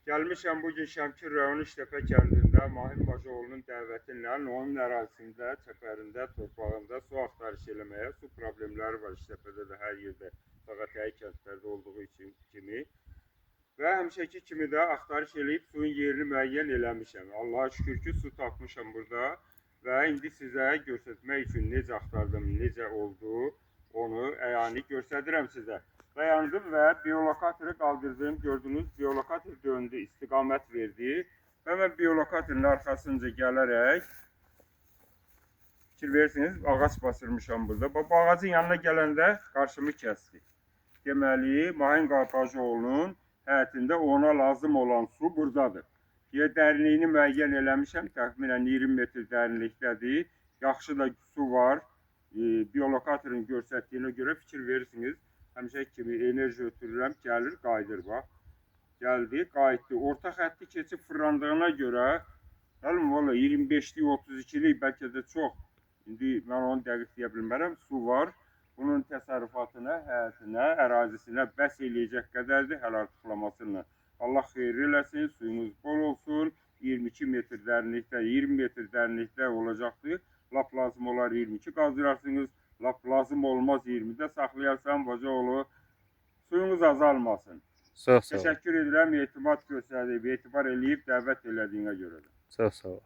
Gəlmişəm bugün Şəmkir rayonu İştəpə kəndində Mahim Bacaoğlu'nun dəvəti ilə onun ərazisində, çəpərində, torpağında su axtarış eləməyə. Su problemləri var İştəpədə də hər yerdə, Ağatəyi kəndlərdə olduğu kimi. Və həmişəki kimi də axtarış eləyib suyun yerini müəyyən eləmişəm. Allah'a şükür ki, su tapmışam burada və indi sizə göstərmək üçün necə axtardım, necə oldu, onu əyani göstərirəm sizə. Dayandım və biolokatoru qaldırdım. Gördünüz, biolokator döndü, istiqamət verdi. Və mən biolokatorun arxasınca gələrək, fikir verirsiniz, ağac basırmışam burada. Bu ağacın yanına gələndə qarşımı kəsdi. Deməli, Mahim Bacaoğlu'nun həyətində ona lazım olan su buradadır. Dərinliyini müəyyən eləmişəm, təxminən 20 metr dərinlikdədir. Yaxşı da su var. Biolokatorun göstərdiyinə görə fikir verirsiniz. Həmişə kimi enerji ötürürəm, gəlir, qayıdır, bax. Gəldi, qayıtdı. Orta xətti keçib fırlandığına görə, valla 25'lik, 32'lik, bəlkə də çox. İndi mən onu dəqiq deyə bilmərəm, su var. Bunun təsərrüfatına, həyətinə, ərazisinə bəs eləyəcək qədərdir hələ artıqlamasıyla. Allah xeyirli eləsin, suyunuz bol olsun. 22 metr dərinlikdə, 20 metr dərinlikdə olacaqdır. Lap lazım olar 22 qazdırarsınız. Lap lazım olmaz 20'də saxlayarsan Bacaoğlu. Suyunuz azalmasın. Çox sağ ol. Təşəkkür edirəm, etimat göstərib, etibar eləyib dəvət elədiyinə görə də. Çox sağ ol.